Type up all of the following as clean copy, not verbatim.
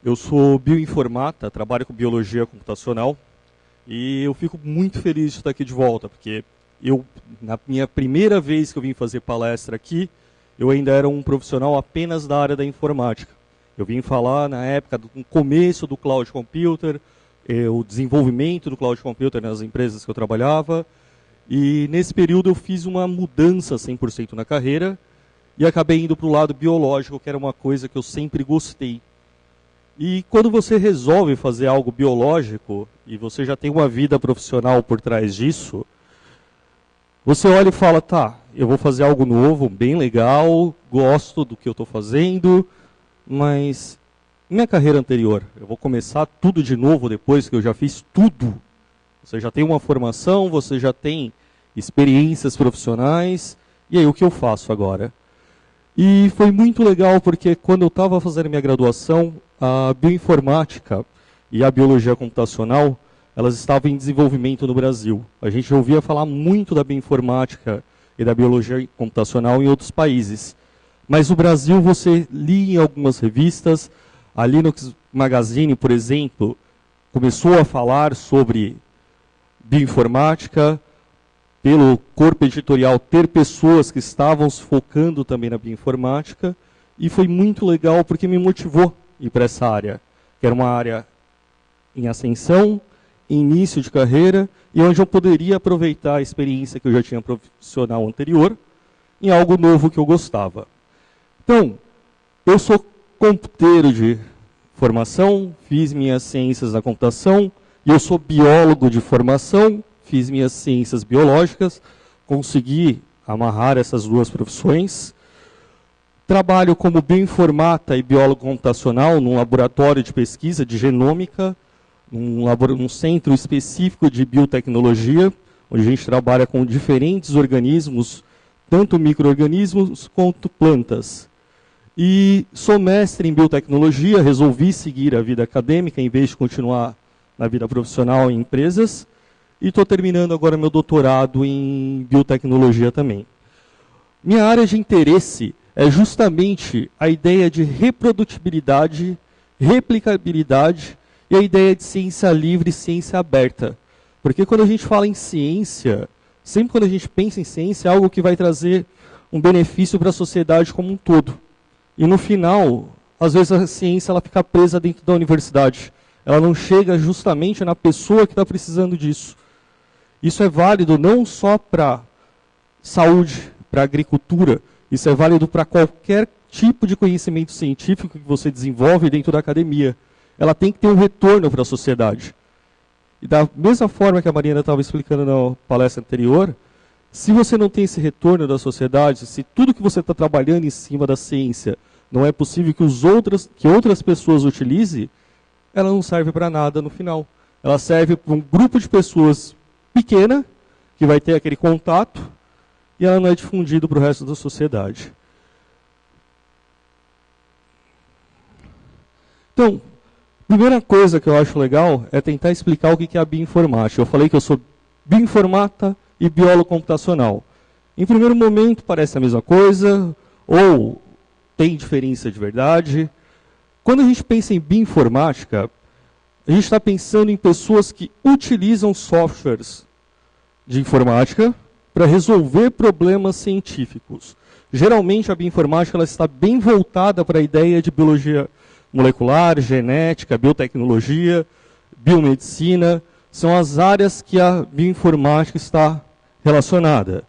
Eu sou bioinformata, trabalho com biologia computacional e eu fico muito feliz de estar aqui de volta, porque na minha primeira vez que eu vim fazer palestra aqui, eu ainda era um profissional apenas da área da informática. Eu vim falar na época do começo do cloud computer, o desenvolvimento do cloud computer nas empresas que eu trabalhava, e nesse período eu fiz uma mudança 100% na carreira e acabei indo para o lado biológico, que era uma coisa que eu sempre gostei. E quando você resolve fazer algo biológico, e você já tem uma vida profissional por trás disso, você olha e fala, tá, eu vou fazer algo novo, bem legal, gosto do que eu estou fazendo, mas minha carreira anterior, eu vou começar tudo de novo depois que eu já fiz tudo. Você já tem uma formação, você já tem experiências profissionais, e aí o que eu faço agora? E foi muito legal porque quando eu estava fazendo minha graduação, a bioinformática e a biologia computacional, elas estavam em desenvolvimento no Brasil. A gente ouvia falar muito da bioinformática e da biologia computacional em outros países. Mas no Brasil você lia em algumas revistas, a Linux Magazine, por exemplo, começou a falar sobre bioinformática, pelo corpo editorial ter pessoas que estavam se focando também na bioinformática, e foi muito legal porque me motivou a ir para essa área, que era uma área em ascensão, em início de carreira, e onde eu poderia aproveitar a experiência que eu já tinha profissional anterior, em algo novo que eu gostava. Então, eu sou computeiro de formação, fiz minhas ciências da computação, e eu sou biólogo de formação, fiz minhas ciências biológicas, consegui amarrar essas duas profissões. Trabalho como bioinformata e biólogo computacional num laboratório de pesquisa de genômica, num centro específico de biotecnologia, onde a gente trabalha com diferentes organismos, tanto micro-organismos quanto plantas. E sou mestre em biotecnologia, resolvi seguir a vida acadêmica em vez de continuar na vida profissional em empresas, e estou terminando agora meu doutorado em biotecnologia também. Minha área de interesse é justamente a ideia de reprodutibilidade, replicabilidade e a ideia de ciência livre e ciência aberta. Porque quando a gente fala em ciência, sempre quando a gente pensa em ciência, é algo que vai trazer um benefício para a sociedade como um todo. E no final, às vezes a ciência ela fica presa dentro da universidade. Ela não chega justamente na pessoa que está precisando disso. Isso é válido não só para saúde, para agricultura, isso é válido para qualquer tipo de conhecimento científico que você desenvolve dentro da academia. Ela tem que ter um retorno para a sociedade. E da mesma forma que a Mariana estava explicando na palestra anterior, se você não tem esse retorno da sociedade, se tudo que você está trabalhando em cima da ciência não é possível que outras pessoas utilizem, ela não serve para nada no final. Ela serve para um grupo de pessoas pequena, que vai ter aquele contato, e ela não é difundida para o resto da sociedade. Então, a primeira coisa que eu acho legal é tentar explicar o que é a bioinformática. Eu falei que eu sou bioinformata e biólogo computacional. Em primeiro momento parece a mesma coisa, ou tem diferença de verdade. Quando a gente pensa em bioinformática, a gente está pensando em pessoas que utilizam softwares de informática para resolver problemas científicos. Geralmente a bioinformática ela está bem voltada para a ideia de biologia molecular, genética, biotecnologia, biomedicina. São as áreas que a bioinformática está relacionada.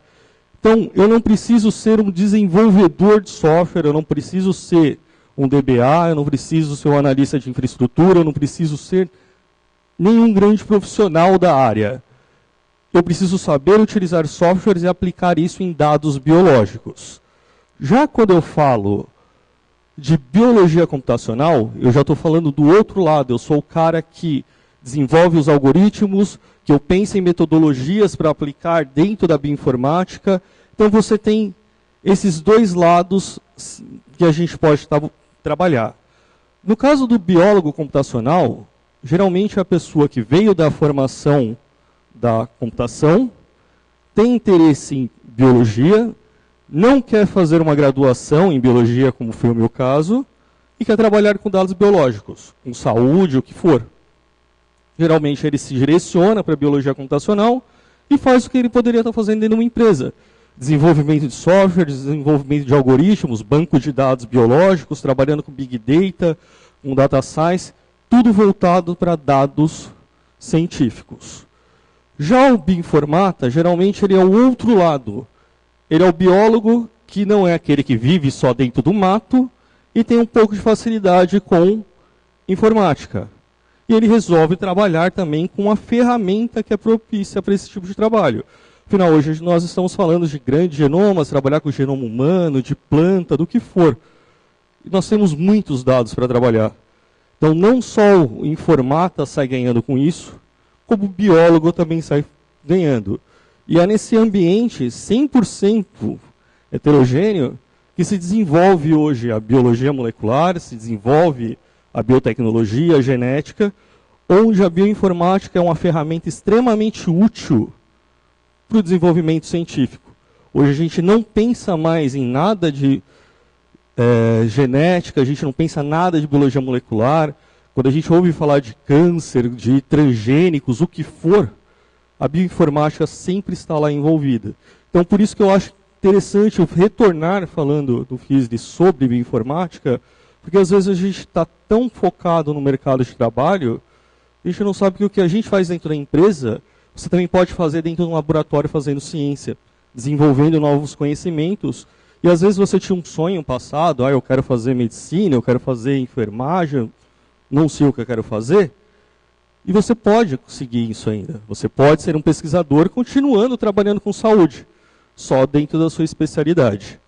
Então, eu não preciso ser um desenvolvedor de software, eu não preciso ser um DBA, eu não preciso ser um analista de infraestrutura, eu não preciso ser nenhum grande profissional da área. Eu preciso saber utilizar softwares e aplicar isso em dados biológicos. Já quando eu falo de biologia computacional, eu já estou falando do outro lado. Eu sou o cara que desenvolve os algoritmos, que eu penso em metodologias para aplicar dentro da bioinformática. Então você tem esses dois lados que a gente pode trabalhar. No caso do biólogo computacional, geralmente é a pessoa que veio da formação da computação, tem interesse em biologia, não quer fazer uma graduação em biologia, como foi o meu caso, e e quer trabalhar com dados biológicos, com saúde, o que for. Geralmente ele se direciona para a biologia computacional e faz o que ele poderia estar fazendo dentro de uma empresa. Desenvolvimento de software, desenvolvimento de algoritmos, banco de dados biológicos, trabalhando com Big Data, com Data Science, tudo voltado para dados científicos. Já o bioinformata, geralmente ele é o outro lado. Ele é o biólogo que não é aquele que vive só dentro do mato e tem um pouco de facilidade com informática. E ele resolve trabalhar também com uma ferramenta que é propícia para esse tipo de trabalho. Afinal, hoje nós estamos falando de grandes genomas, trabalhar com o genoma humano, de planta, do que for. E nós temos muitos dados para trabalhar. Então, não só o informata sai ganhando com isso, como o biólogo também sai ganhando. E é nesse ambiente 100% heterogêneo que se desenvolve hoje a biologia molecular, se desenvolve a biotecnologia, a genética, onde a bioinformática é uma ferramenta extremamente útil para o desenvolvimento científico. Hoje a gente não pensa mais em nada de genética, a gente não pensa nada de biologia molecular. Quando a gente ouve falar de câncer, de transgênicos, o que for, a bioinformática sempre está lá envolvida. Então, por isso que eu acho interessante eu retornar falando do FISD sobre bioinformática, porque às vezes a gente está tão focado no mercado de trabalho, a gente não sabe que o que a gente faz dentro da empresa, você também pode fazer dentro de um laboratório fazendo ciência, desenvolvendo novos conhecimentos. E às vezes você tinha um sonho passado, eu quero fazer medicina, eu quero fazer enfermagem, não sei o que eu quero fazer. E você pode conseguir isso ainda. Você pode ser um pesquisador continuando trabalhando com saúde, só dentro da sua especialidade.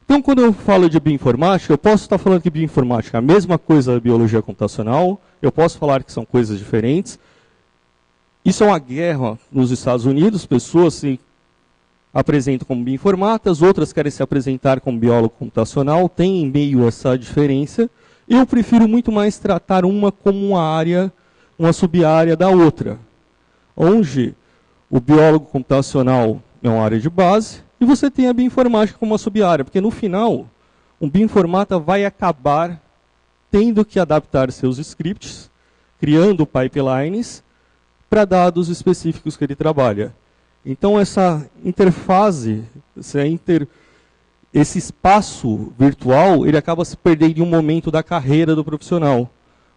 Então, quando eu falo de bioinformática, eu posso estar falando que bioinformática é a mesma coisa da biologia computacional, eu posso falar que são coisas diferentes. Isso é uma guerra nos Estados Unidos, pessoas se apresentam como bioinformatas, outras querem se apresentar como biólogo computacional, tem em meio essa diferença. Eu prefiro muito mais tratar uma como uma área, uma sub-área da outra, onde o biólogo computacional é uma área de base e você tem a bioinformática como uma sub-área, porque no final, um bioinformata vai acabar tendo que adaptar seus scripts, criando pipelines para dados específicos que ele trabalha. Então, essa interface, esse espaço virtual, ele acaba se perdendo em um momento da carreira do profissional.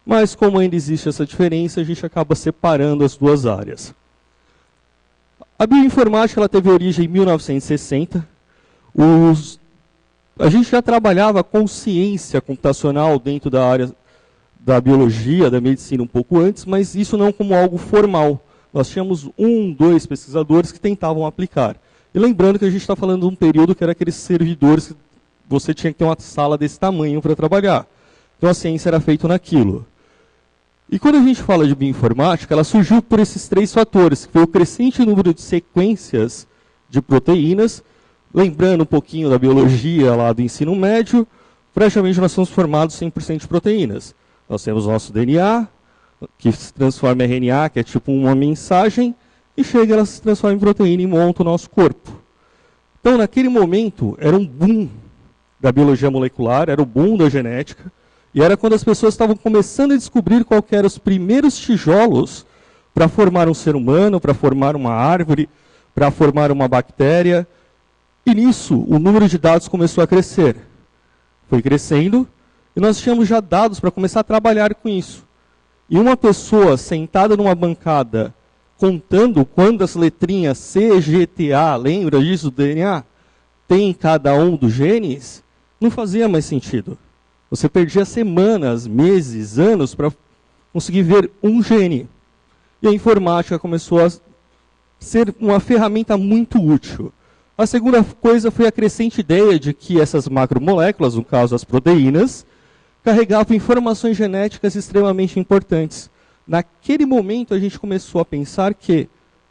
Mas, como ainda existe essa diferença, a gente acaba separando as duas áreas. A bioinformática ela teve origem em 1960. A gente já trabalhava com ciência computacional dentro da área da biologia, da medicina um pouco antes, mas isso não como algo formal. Nós tínhamos 2 pesquisadores que tentavam aplicar. E lembrando que a gente está falando de um período que era aqueles servidores que você tinha que ter uma sala desse tamanho para trabalhar. Então a ciência era feita naquilo. E quando a gente fala de bioinformática, ela surgiu por esses 3 fatores, que foi o crescente número de sequências de proteínas, lembrando um pouquinho da biologia lá do ensino médio, praticamente nós somos formados 100% de proteínas. Nós temos o nosso DNA, que se transforma em RNA, que é tipo uma mensagem, e chega, ela se transforma em proteína e monta o nosso corpo. Então, naquele momento, era um boom da biologia molecular, era o boom da genética, e era quando as pessoas estavam começando a descobrir qual eram os primeiros tijolos para formar um ser humano, para formar uma árvore, para formar uma bactéria. E nisso, o número de dados começou a crescer. Foi crescendo, e nós tínhamos já dados para começar a trabalhar com isso. E uma pessoa sentada numa bancada, contando quantas letrinhas C, G, T, A, lembra disso do DNA, tem em cada um dos genes, não fazia mais sentido. Você perdia semanas, meses, anos para conseguir ver um gene. E a informática começou a ser uma ferramenta muito útil. A segunda coisa foi a crescente ideia de que essas macromoléculas, no caso as proteínas, carregavam informações genéticas extremamente importantes. Naquele momento a gente começou a pensar que,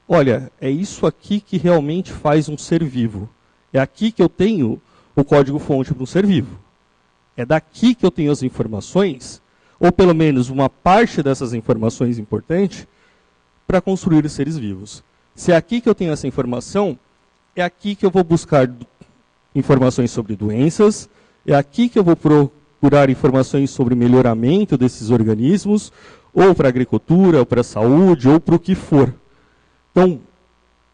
olha, é isso aqui que realmente faz um ser vivo. É aqui que eu tenho o código-fonte para um ser vivo. É daqui que eu tenho as informações, ou pelo menos uma parte dessas informações importante, para construir os seres vivos. Se é aqui que eu tenho essa informação, é aqui que eu vou buscar informações sobre doenças, é aqui que eu vou procurar informações sobre o melhoramento desses organismos, ou para a agricultura, ou para a saúde, ou para o que for. Então,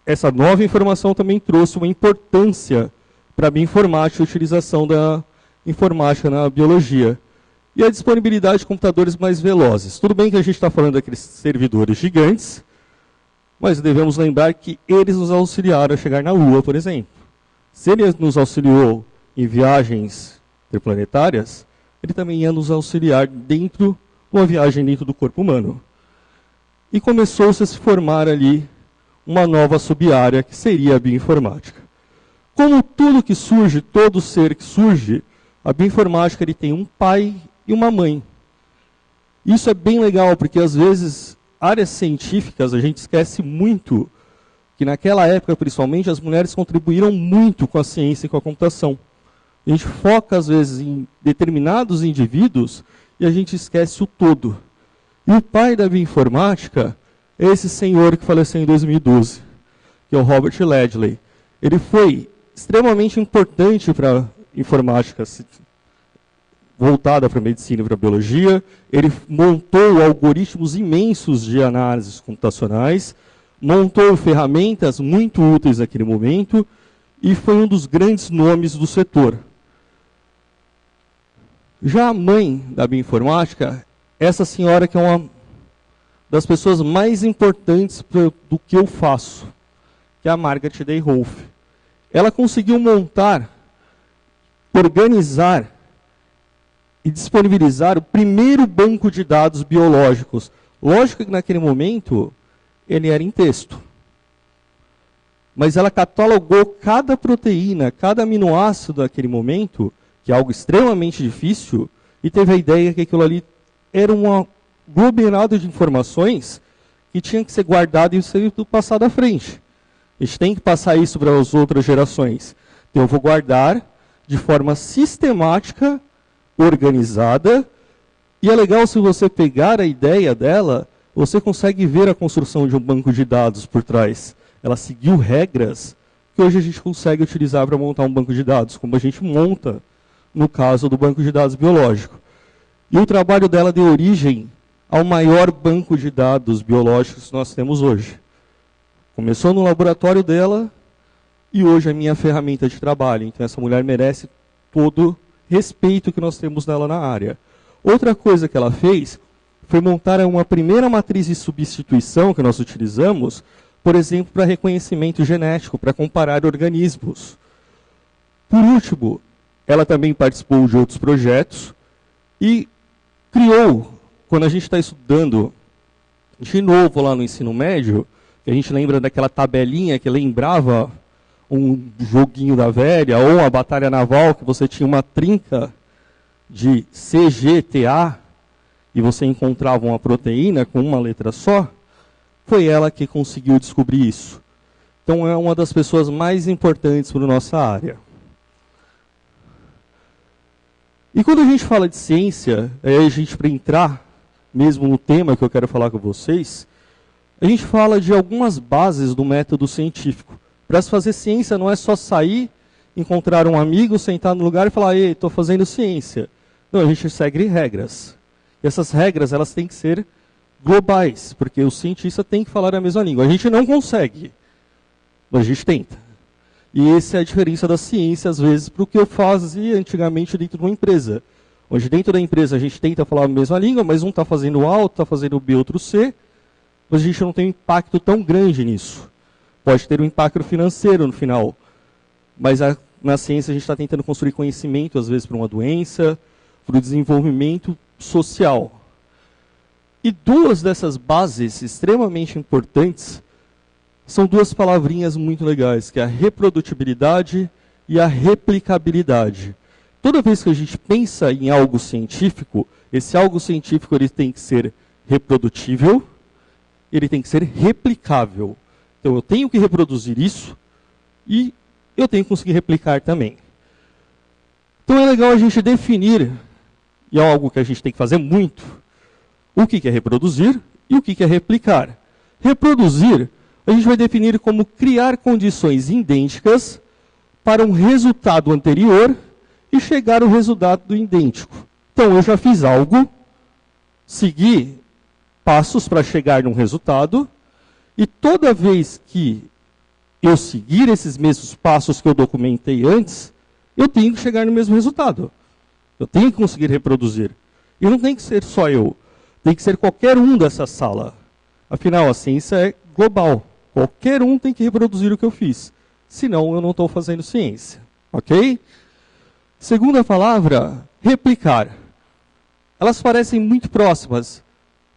essa nova informação também trouxe uma importância para a bioinformática e a utilização da informática na biologia. E a disponibilidade de computadores mais velozes. Tudo bem que a gente está falando daqueles servidores gigantes, mas devemos lembrar que eles nos auxiliaram a chegar na Lua, por exemplo. Se ele nos auxiliou em viagens interplanetárias, ele também ia nos auxiliar dentro de uma viagem dentro do corpo humano. E começou-se a se formar ali uma nova sub-área, que seria a bioinformática. Como tudo que surge, todo ser que surge, a bioinformática ele tem um pai e uma mãe. Isso é bem legal, porque às vezes, áreas científicas, a gente esquece muito que naquela época, principalmente, as mulheres contribuíram muito com a ciência e com a computação. A gente foca, às vezes, em determinados indivíduos e a gente esquece o todo. E o pai da bioinformática é esse senhor que faleceu em 2012, que é o Robert Ledley. Ele foi extremamente importante para a informática voltada para a medicina e para a biologia. Ele montou algoritmos imensos de análises computacionais, montou ferramentas muito úteis naquele momento e foi um dos grandes nomes do setor. Já a mãe da bioinformática, essa senhora que é uma das pessoas mais importantes do que eu faço, que é a Margaret Day Rolfe. Ela conseguiu montar, organizar e disponibilizar o primeiro banco de dados biológicos. Lógico que naquele momento ele era em texto. Mas ela catalogou cada proteína, cada aminoácido daquele momento, que é algo extremamente difícil, e teve a ideia que aquilo ali era um aglomerado de informações que tinha que ser guardado e ser passado à frente. A gente tem que passar isso para as outras gerações. Então eu vou guardar de forma sistemática, organizada, e é legal se você pegar a ideia dela, você consegue ver a construção de um banco de dados por trás. Ela seguiu regras que hoje a gente consegue utilizar para montar um banco de dados, como a gente monta no caso do banco de dados biológico. E o trabalho dela deu origem ao maior banco de dados biológicos que nós temos hoje. Começou no laboratório dela e hoje é a minha ferramenta de trabalho. Então essa mulher merece todo respeito que nós temos nela na área. Outra coisa que ela fez foi montar uma primeira matriz de substituição que nós utilizamos, por exemplo, para reconhecimento genético, para comparar organismos. Por último, ela também participou de outros projetos e criou, quando a gente está estudando de novo lá no ensino médio, que a gente lembra daquela tabelinha que lembrava um joguinho da velha, ou uma batalha naval, que você tinha uma trinca de CGTA, e você encontrava uma proteína com uma letra só, foi ela que conseguiu descobrir isso. Então é uma das pessoas mais importantes para a nossa área. E quando a gente fala de ciência, a gente para entrar mesmo no tema que eu quero falar com vocês, a gente fala de algumas bases do método científico. Para se fazer ciência não é só sair, encontrar um amigo, sentar no lugar e falar, ei, estou fazendo ciência. Não, a gente segue regras. E essas regras elas têm que ser globais, porque o cientista tem que falar a mesma língua. A gente não consegue, mas a gente tenta. E essa é a diferença da ciência, às vezes, para o que eu fazia antigamente dentro de uma empresa. Onde dentro da empresa a gente tenta falar a mesma língua, mas um está fazendo A, outro está fazendo B, outro C, mas a gente não tem um impacto tão grande nisso. Pode ter um impacto financeiro no final, mas na ciência a gente está tentando construir conhecimento, às vezes, para uma doença, para o desenvolvimento social. E duas dessas bases extremamente importantes são duas palavrinhas muito legais, que é a reprodutibilidade e a replicabilidade. Toda vez que a gente pensa em algo científico, esse algo científico ele tem que ser reprodutível, ele tem que ser replicável. Então eu tenho que reproduzir isso e eu tenho que conseguir replicar também. Então é legal a gente definir, e é algo que a gente tem que fazer muito, o que é reproduzir e o que é replicar. Reproduzir, a gente vai definir como criar condições idênticas para um resultado anterior e chegar ao resultado idêntico. Então, eu já fiz algo, segui passos para chegar num resultado, e toda vez que eu seguir esses mesmos passos que eu documentei antes, eu tenho que chegar no mesmo resultado. Eu tenho que conseguir reproduzir. E não tem que ser só eu. Tem que ser qualquer um dessa sala. Afinal, a ciência é global. Qualquer um tem que reproduzir o que eu fiz. Senão, eu não estou fazendo ciência. Ok? Segunda palavra, replicar. Elas parecem muito próximas,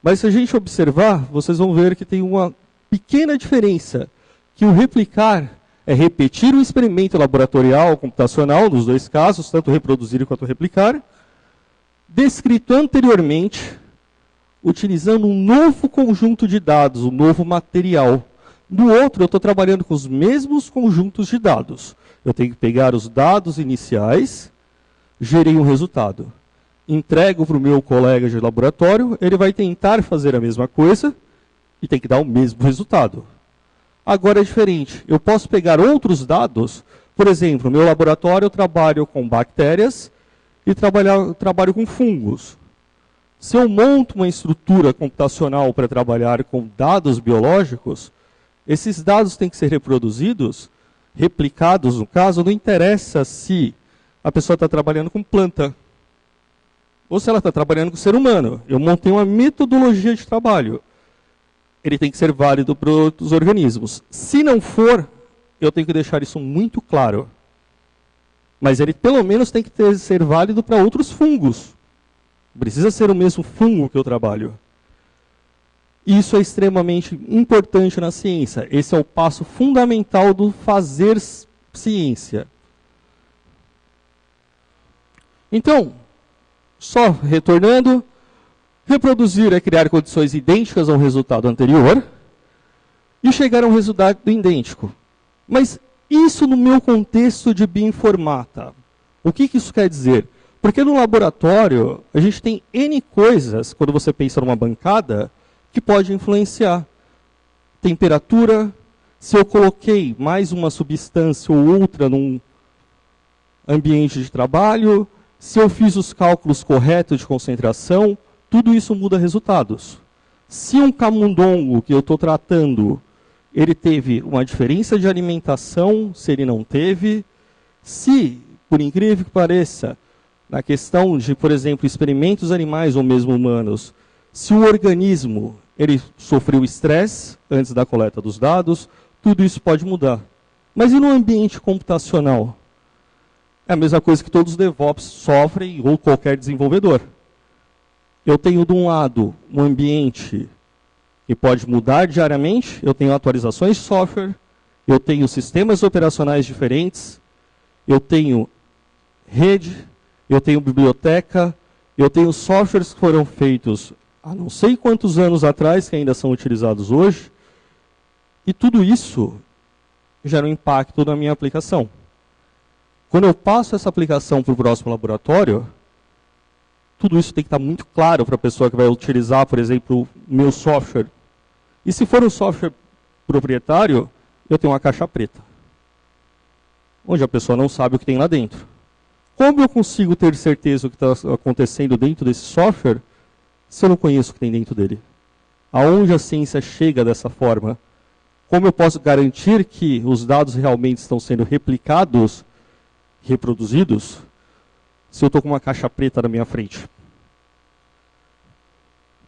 mas se a gente observar, vocês vão ver que tem uma pequena diferença, que o replicar é repetir o experimento laboratorial, computacional, nos dois casos, tanto reproduzir quanto replicar, descrito anteriormente, utilizando um novo conjunto de dados, um novo material. No outro, eu estou trabalhando com os mesmos conjuntos de dados. Eu tenho que pegar os dados iniciais, gerei um resultado. Entrego para o meu colega de laboratório, ele vai tentar fazer a mesma coisa e tem que dar o mesmo resultado. Agora é diferente. Eu posso pegar outros dados, por exemplo, no meu laboratório eu trabalho com bactérias e trabalho com fungos. Se eu monto uma estrutura computacional para trabalhar com dados biológicos, esses dados têm que ser reproduzidos, replicados no caso, não interessa se a pessoa está trabalhando com planta ou se ela está trabalhando com ser humano. Eu montei uma metodologia de trabalho. Ele tem que ser válido para outros organismos. Se não for, eu tenho que deixar isso muito claro. Mas ele pelo menos tem que ser válido para outros fungos. Precisa ser o mesmo fungo que eu trabalho. Isso é extremamente importante na ciência. Esse é o passo fundamental do fazer ciência. Então, só retornando, reproduzir é criar condições idênticas ao resultado anterior e chegar a um resultado idêntico. Mas isso no meu contexto de bioinformata. O que isso quer dizer? Porque no laboratório, a gente tem N coisas, quando você pensa numa bancada, que pode influenciar. Temperatura, se eu coloquei mais uma substância ou outra num ambiente de trabalho, se eu fiz os cálculos corretos de concentração, tudo isso muda resultados. Se um camundongo que eu estou tratando, ele teve uma diferença de alimentação, se ele não teve, se, por incrível que pareça, na questão de, por exemplo, experimentos animais ou mesmo humanos, se o organismo ele sofreu estresse antes da coleta dos dados, tudo isso pode mudar. Mas e no ambiente computacional? É a mesma coisa que todos os DevOps sofrem, ou qualquer desenvolvedor. Eu tenho, de um lado, um ambiente que pode mudar diariamente, eu tenho atualizações de software, eu tenho sistemas operacionais diferentes, eu tenho rede, eu tenho biblioteca, eu tenho softwares que foram feitos há não sei quantos anos atrás, que ainda são utilizados hoje, e tudo isso gera um impacto na minha aplicação. Quando eu passo essa aplicação para o próximo laboratório, tudo isso tem que estar muito claro para a pessoa que vai utilizar, por exemplo, o meu software. E se for um software proprietário, eu tenho uma caixa preta, onde a pessoa não sabe o que tem lá dentro. Como eu consigo ter certeza do que está acontecendo dentro desse software, se eu não conheço o que tem dentro dele? Aonde a ciência chega dessa forma? Como eu posso garantir que os dados realmente estão sendo replicados, reproduzidos, se eu estou com uma caixa preta na minha frente?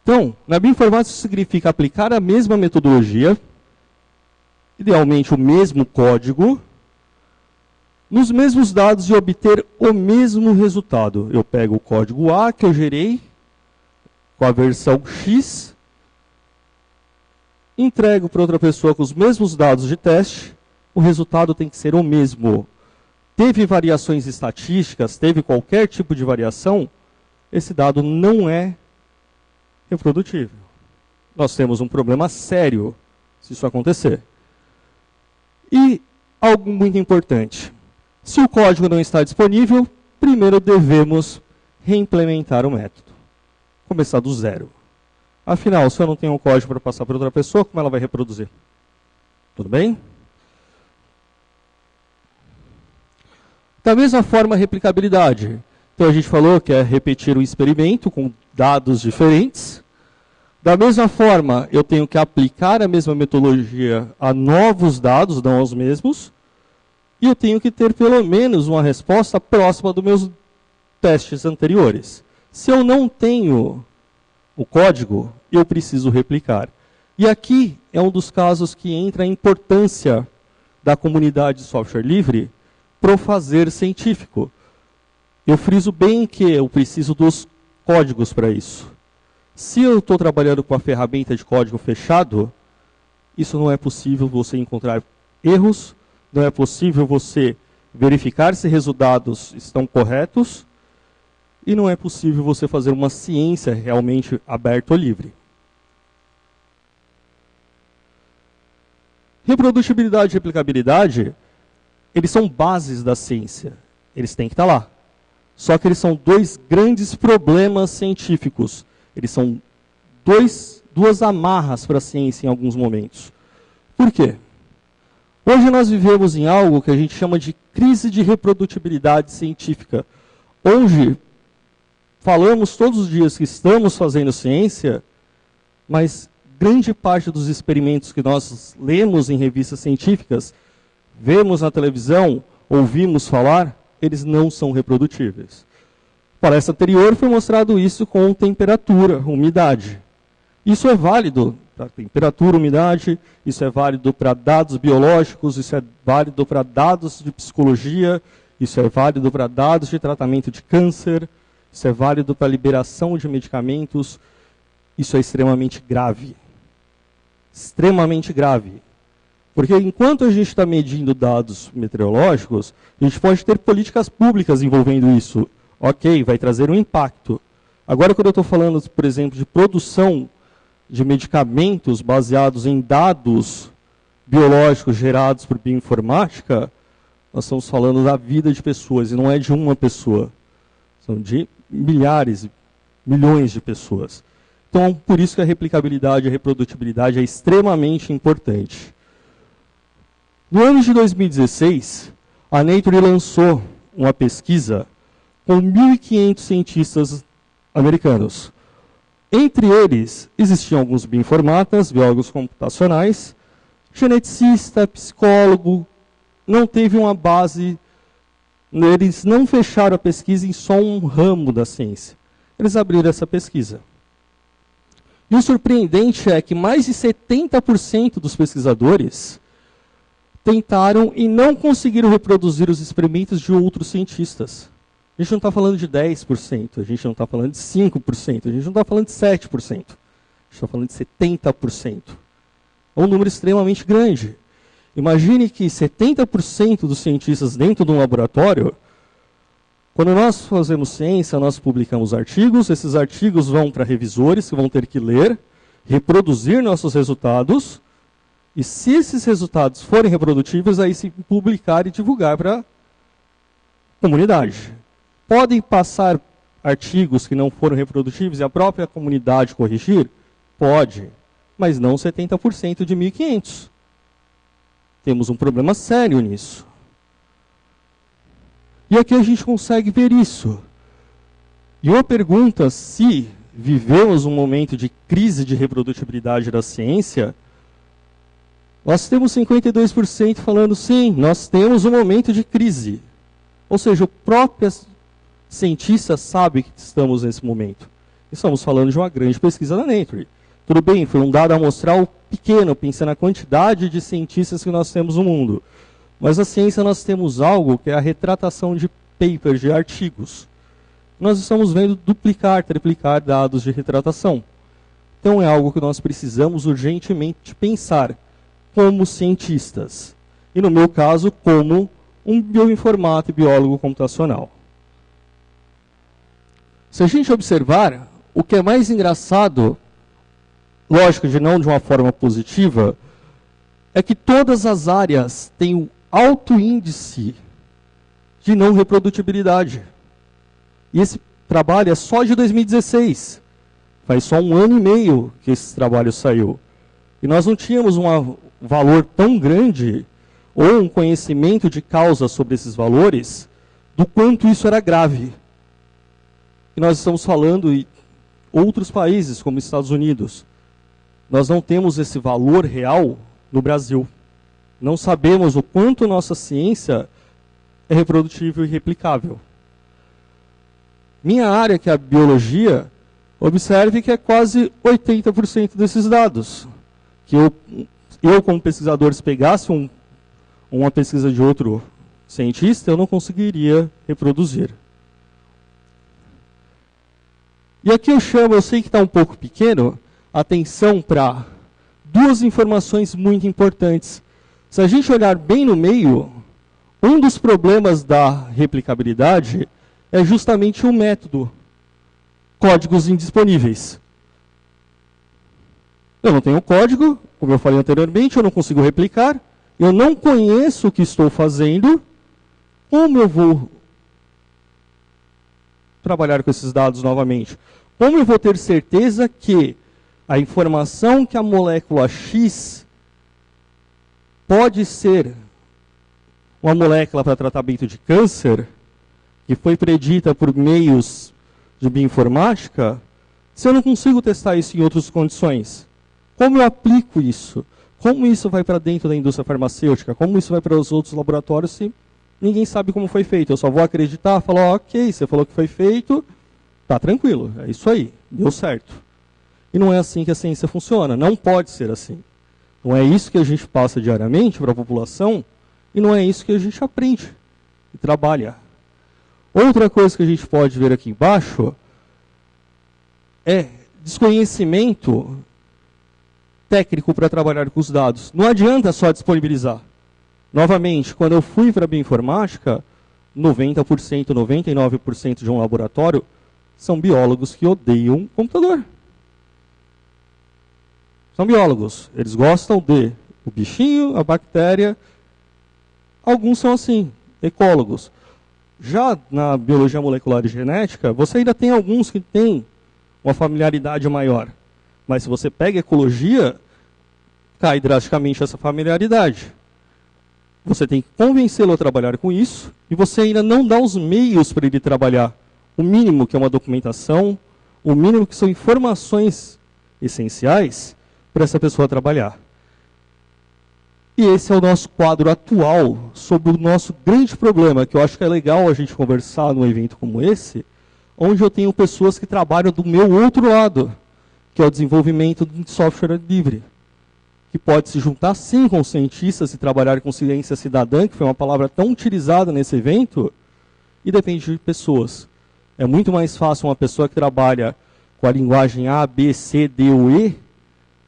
Então, na bioinformática isso significa aplicar a mesma metodologia, idealmente o mesmo código, nos mesmos dados e obter o mesmo resultado. Eu pego o código A que eu gerei, com a versão X, entrego para outra pessoa com os mesmos dados de teste, o resultado tem que ser o mesmo. Teve variações estatísticas, teve qualquer tipo de variação, esse dado não é reprodutível. Nós temos um problema sério se isso acontecer. E algo muito importante. Se o código não está disponível, primeiro devemos reimplementar o método. Começar do zero. Afinal, se eu não tenho um código para passar para outra pessoa, como ela vai reproduzir? Tudo bem? Da mesma forma, a replicabilidade. Então a gente falou que é repetir o experimento com dados diferentes. Da mesma forma, eu tenho que aplicar a mesma metodologia a novos dados, não aos mesmos. E eu tenho que ter pelo menos uma resposta próxima dos meus testes anteriores. Se eu não tenho o código, eu preciso replicar. E aqui é um dos casos que entra a importância da comunidade de software livre para o fazer científico. Eu friso bem que eu preciso dos códigos para isso. Se eu estou trabalhando com a ferramenta de código fechado, isso não é possível você encontrar erros, não é possível você verificar se resultados estão corretos, e não é possível você fazer uma ciência realmente aberta ou livre. Reprodutibilidade e replicabilidade, eles são bases da ciência. Eles têm que estar lá. Só que eles são dois grandes problemas científicos. Eles são duas amarras para a ciência em alguns momentos. Por quê? Hoje nós vivemos em algo que a gente chama de crise de reprodutibilidade científica, onde falamos todos os dias que estamos fazendo ciência, mas grande parte dos experimentos que nós lemos em revistas científicas, vemos na televisão, ouvimos falar, eles não são reprodutíveis. Na palestra anterior foi mostrado isso com temperatura, umidade. Isso é válido para temperatura, umidade, isso é válido para dados biológicos, isso é válido para dados de psicologia, isso é válido para dados de tratamento de câncer, isso é válido para liberação de medicamentos, isso é extremamente grave. Extremamente grave. Porque enquanto a gente está medindo dados meteorológicos, a gente pode ter políticas públicas envolvendo isso. Ok, vai trazer um impacto. Agora, quando eu estou falando, por exemplo, de produção de medicamentos baseados em dados biológicos gerados por bioinformática, nós estamos falando da vida de pessoas, e não é de uma pessoa. São de milhares, milhões de pessoas. Então, por isso que a replicabilidade e a reprodutibilidade é extremamente importante. No ano de 2016, a Nature lançou uma pesquisa com 1.500 cientistas americanos. Entre eles, existiam alguns bioinformatas, biólogos computacionais, geneticista, psicólogo, não teve uma base, eles não fecharam a pesquisa em só um ramo da ciência. Eles abriram essa pesquisa. E o surpreendente é que mais de 70% dos pesquisadores tentaram e não conseguiram reproduzir os experimentos de outros cientistas. A gente não está falando de 10%, a gente não está falando de 5%, a gente não está falando de 7%. A gente está falando de 70%. É um número extremamente grande. Imagine que 70% dos cientistas dentro de um laboratório, quando nós fazemos ciência, nós publicamos artigos, esses artigos vão para revisores que vão ter que ler, reproduzir nossos resultados, e se esses resultados forem reprodutíveis, aí se publicar e divulgar para a comunidade. Podem passar artigos que não foram reprodutíveis e a própria comunidade corrigir? Pode, mas não 70% de 1.500. Temos um problema sério nisso. E aqui a gente consegue ver isso. E uma pergunta, se vivemos um momento de crise de reprodutibilidade da ciência, nós temos 52% falando sim, nós temos um momento de crise. Ou seja, o próprio cientista sabe que estamos nesse momento. Estamos falando de uma grande pesquisa da Nature. Tudo bem, foi um dado amostral pequeno, pensando na quantidade de cientistas que nós temos no mundo. Mas na ciência nós temos algo que é a retratação de papers, de artigos. Nós estamos vendo duplicar, triplicar dados de retratação. Então é algo que nós precisamos urgentemente pensar como cientistas. E no meu caso, como um bioinformata e biólogo computacional. Se a gente observar, o que é mais engraçado, lógico, não de uma forma positiva, é que todas as áreas têm um alto índice de não reprodutibilidade. E esse trabalho é só de 2016. Faz só 1 ano e meio que esse trabalho saiu. E nós não tínhamos um valor tão grande, ou um conhecimento de causa sobre esses valores, do quanto isso era grave. E nós estamos falando em outros países, como Estados Unidos. Nós não temos esse valor real no Brasil. Não sabemos o quanto nossa ciência é reprodutível e replicável. Minha área, que é a biologia, observe que é quase 80% desses dados. Que eu como pesquisador, se pegasse uma pesquisa de outro cientista, eu não conseguiria reproduzir. E aqui eu sei que está um pouco pequeno, atenção para duas informações muito importantes. Se a gente olhar bem no meio, um dos problemas da replicabilidade é justamente o método, códigos indisponíveis. Eu não tenho código, como eu falei anteriormente, eu não consigo replicar, eu não conheço o que estou fazendo, como eu vou trabalhar com esses dados novamente? Como eu vou ter certeza que a informação que a molécula X pode ser uma molécula para tratamento de câncer, que foi predita por meios de bioinformática, se eu não consigo testar isso em outras condições? Como eu aplico isso? Como isso vai para dentro da indústria farmacêutica? Como isso vai para os outros laboratórios se ninguém sabe como foi feito? Eu só vou acreditar, falar, ok, você falou que foi feito, tá tranquilo, é isso aí, deu certo. E não é assim que a ciência funciona, não pode ser assim. Não é isso que a gente passa diariamente para a população e não é isso que a gente aprende e trabalha. Outra coisa que a gente pode ver aqui embaixo é desconhecimento técnico para trabalhar com os dados. Não adianta só disponibilizar. Novamente, quando eu fui para a bioinformática, 90%, 99% de um laboratório são biólogos que odeiam computador. São biólogos. Eles gostam de o bichinho, a bactéria. Alguns são assim, ecólogos. Já na biologia molecular e genética, você ainda tem alguns que têm uma familiaridade maior. Mas se você pega ecologia, cai drasticamente essa familiaridade. Você tem que convencê-lo a trabalhar com isso, e você ainda não dá os meios para ele trabalhar. O mínimo que é uma documentação, o mínimo que são informações essenciais para essa pessoa trabalhar. E esse é o nosso quadro atual sobre o nosso grande problema, que eu acho que é legal a gente conversar num evento como esse, onde eu tenho pessoas que trabalham do meu outro lado, que é o desenvolvimento de software livre, que pode se juntar sim com os cientistas e trabalhar com ciência cidadã, que foi uma palavra tão utilizada nesse evento, e depende de pessoas. É muito mais fácil uma pessoa que trabalha com a linguagem A, B, C, D ou E,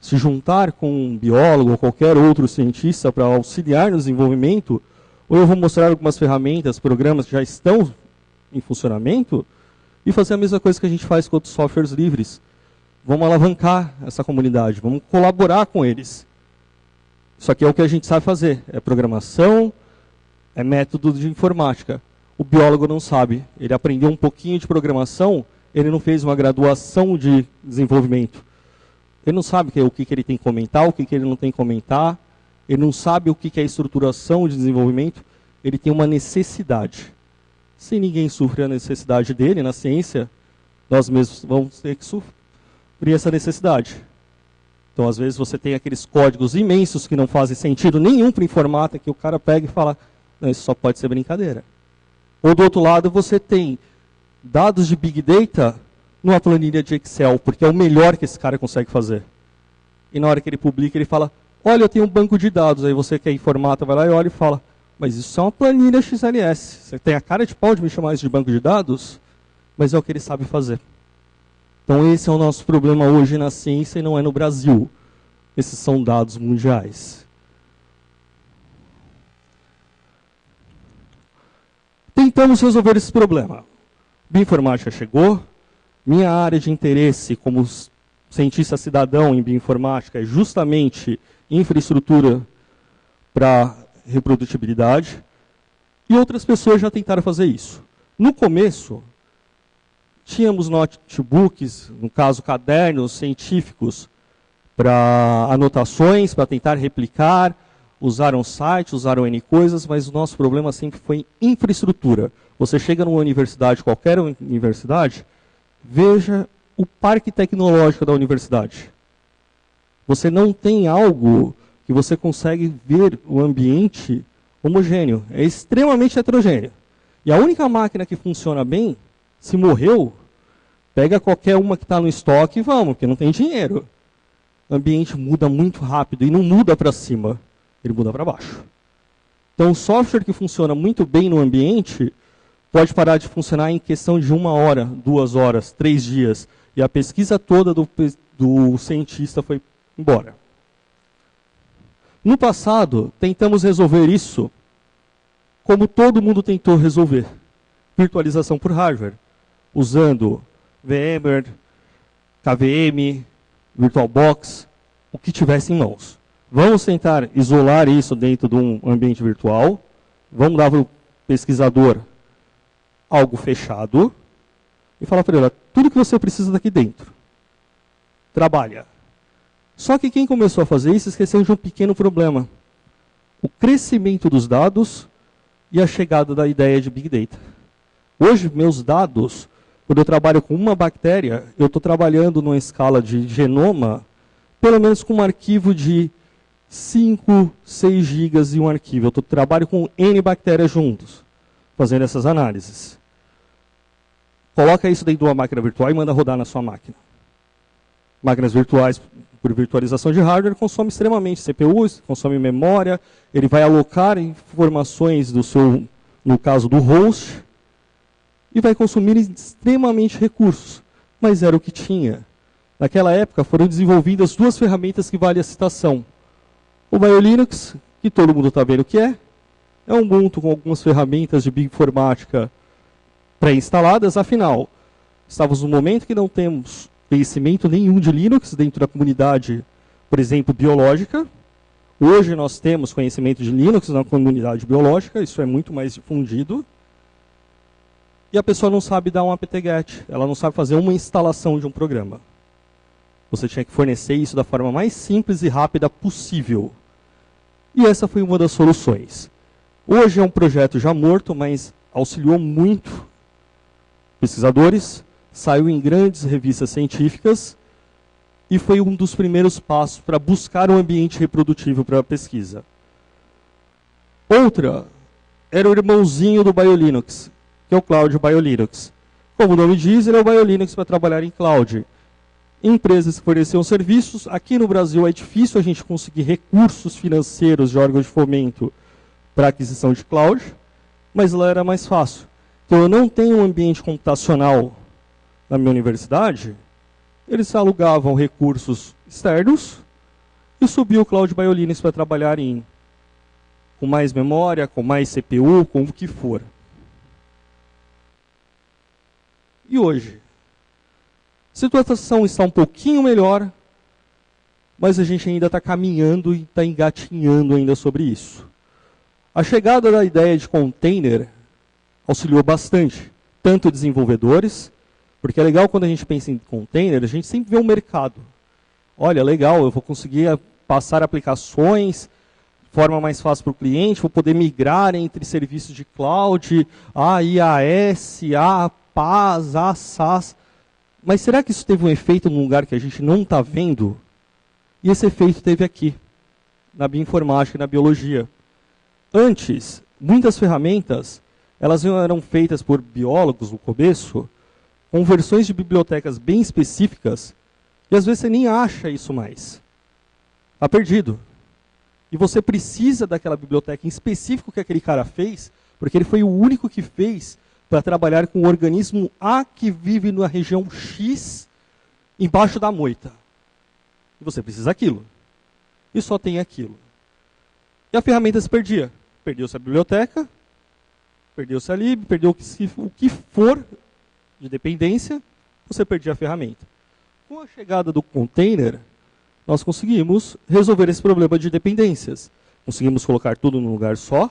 se juntar com um biólogo ou qualquer outro cientista para auxiliar no desenvolvimento, ou eu vou mostrar algumas ferramentas, programas que já estão em funcionamento, e fazer a mesma coisa que a gente faz com outros softwares livres. Vamos alavancar essa comunidade, vamos colaborar com eles. Isso aqui é o que a gente sabe fazer, é programação, é método de informática. O biólogo não sabe, ele aprendeu um pouquinho de programação, ele não fez uma graduação de desenvolvimento. Ele não sabe o que ele tem que comentar, o que ele não tem que comentar, ele não sabe o que é estruturação de desenvolvimento, ele tem uma necessidade. Se ninguém sofre a necessidade dele na ciência, nós mesmos vamos ter que sofrer essa necessidade. Então, às vezes, você tem aqueles códigos imensos que não fazem sentido nenhum para informática, que o cara pega e fala, não, isso só pode ser brincadeira. Ou, do outro lado, você tem dados de Big Data numa planilha de Excel, porque é o melhor que esse cara consegue fazer. E na hora que ele publica, ele fala, olha, eu tenho um banco de dados. Aí você que é informata vai lá e olha e fala, mas isso é uma planilha XLS. Você tem a cara de pau de me chamar isso de banco de dados? Mas é o que ele sabe fazer. Então esse é o nosso problema hoje na ciência e não é no Brasil. Esses são dados mundiais. Tentamos resolver esse problema. Bioinformática chegou. Minha área de interesse como cientista cidadão em bioinformática é justamente infraestrutura para reprodutibilidade. E outras pessoas já tentaram fazer isso. No começo, tínhamos notebooks, no caso cadernos científicos, para anotações, para tentar replicar, usaram site, usaram N coisas, mas o nosso problema sempre foi infraestrutura. Você chega numa universidade, qualquer universidade, Veja o parque tecnológico da universidade. Você não tem algo que você consegue ver o ambiente homogêneo. É extremamente heterogêneo. E a única máquina que funciona bem, se morreu, pega qualquer uma que está no estoque e vamos, porque não tem dinheiro. O ambiente muda muito rápido e não muda para cima, ele muda para baixo. Então, o software que funciona muito bem no ambiente pode parar de funcionar em questão de 1 hora, 2 horas, 3 dias. E a pesquisa toda do cientista foi embora. No passado, tentamos resolver isso como todo mundo tentou resolver. Virtualização por hardware, usando VMware, KVM, VirtualBox, o que tivesse em mãos. Vamos tentar isolar isso dentro de um ambiente virtual. Vamos dar para o pesquisador algo fechado e falar para ele, tudo que você precisa daqui dentro. Trabalha. Só que quem começou a fazer isso esqueceu de um pequeno problema. O crescimento dos dados e a chegada da ideia de Big Data. Hoje, meus dados, quando eu trabalho com uma bactéria, eu estou trabalhando numa escala de genoma, pelo menos com um arquivo de 5, 6 gigas em um arquivo. Eu trabalho com N bactérias juntos, fazendo essas análises. Coloca isso dentro de uma máquina virtual e manda rodar na sua máquina. Máquinas virtuais, por virtualização de hardware, consomem extremamente CPU, consome memória, ele vai alocar informações do seu, no caso do host, e vai consumir extremamente recursos. Mas era o que tinha. Naquela época foram desenvolvidas 2 ferramentas que valem a citação. O BioLinux, que todo mundo está vendo o que é um Ubuntu com algumas ferramentas de bioinformática pré-instaladas, afinal, estávamos num momento que não temos conhecimento nenhum de Linux dentro da comunidade, por exemplo, biológica. Hoje nós temos conhecimento de Linux na comunidade biológica, isso é muito mais difundido. E a pessoa não sabe dar um apt-get, ela não sabe fazer uma instalação de um programa. Você tinha que fornecer isso da forma mais simples e rápida possível. E essa foi uma das soluções. Hoje é um projeto já morto, mas auxiliou muito pesquisadores, saiu em grandes revistas científicas e foi um dos primeiros passos para buscar um ambiente reprodutivo para a pesquisa. Outra era o irmãozinho do BioLinux, que é o Cloud BioLinux. Como o nome diz, ele é o BioLinux para trabalhar em cloud. Empresas que forneciam serviços. Aqui no Brasil é difícil a gente conseguir recursos financeiros de órgãos de fomento para aquisição de cloud, mas lá era mais fácil. Então eu não tenho um ambiente computacional na minha universidade, eles alugavam recursos externos e subiam o Cloud BioLinux para trabalhar com mais memória, com mais CPU, com o que for. E hoje? A situação está um pouquinho melhor, mas a gente ainda está caminhando e está engatinhando ainda sobre isso. A chegada da ideia de container auxiliou bastante, tanto desenvolvedores, porque é legal quando a gente pensa em container, a gente sempre vê um mercado. Olha, legal, eu vou conseguir passar aplicações de forma mais fácil para o cliente, vou poder migrar entre serviços de cloud, a IaaS, a PaaS, a SaaS. Mas será que isso teve um efeito num lugar que a gente não está vendo? E esse efeito teve aqui, na bioinformática e na biologia. Antes, muitas ferramentas, elas eram feitas por biólogos no começo, com versões de bibliotecas bem específicas, e às vezes você nem acha isso mais. Está perdido. E você precisa daquela biblioteca em específico que aquele cara fez, porque ele foi o único que fez para trabalhar com o organismo A que vive na região X, embaixo da moita. E você precisa daquilo. E só tem aquilo. E a ferramenta se perdia. Perdeu-se a biblioteca, perdeu-se a lib, perdeu o que for de dependência, você perdia a ferramenta. Com a chegada do container, nós conseguimos resolver esse problema de dependências. Conseguimos colocar tudo num lugar só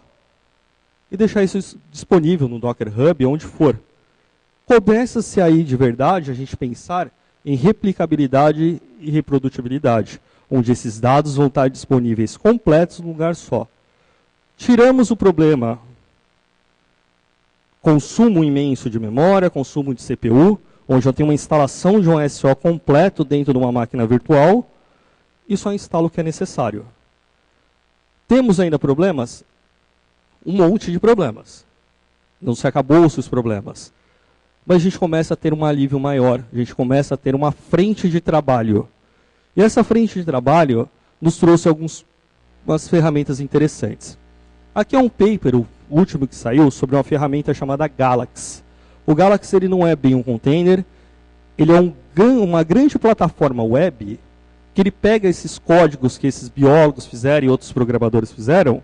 e deixar isso disponível no Docker Hub, onde for. Começa-se aí de verdade a gente pensar em replicabilidade e reprodutibilidade, onde esses dados vão estar disponíveis completos num lugar só. Tiramos o problema consumo imenso de memória, consumo de CPU. onde eu tenho uma instalação de um SO completo dentro de uma máquina virtual e só instalo o que é necessário. Temos ainda problemas? Um monte de problemas. Não se acabou os problemas. Mas a gente começa a ter um alívio maior, a gente começa a ter uma frente de trabalho. E essa frente de trabalho nos trouxe algumas ferramentas interessantes. Aqui é um paper, o último que saiu, sobre uma ferramenta chamada Galaxy. O Galaxy ele não é bem um container, ele é uma grande plataforma web que ele pega esses códigos que esses biólogos fizeram e outros programadores fizeram,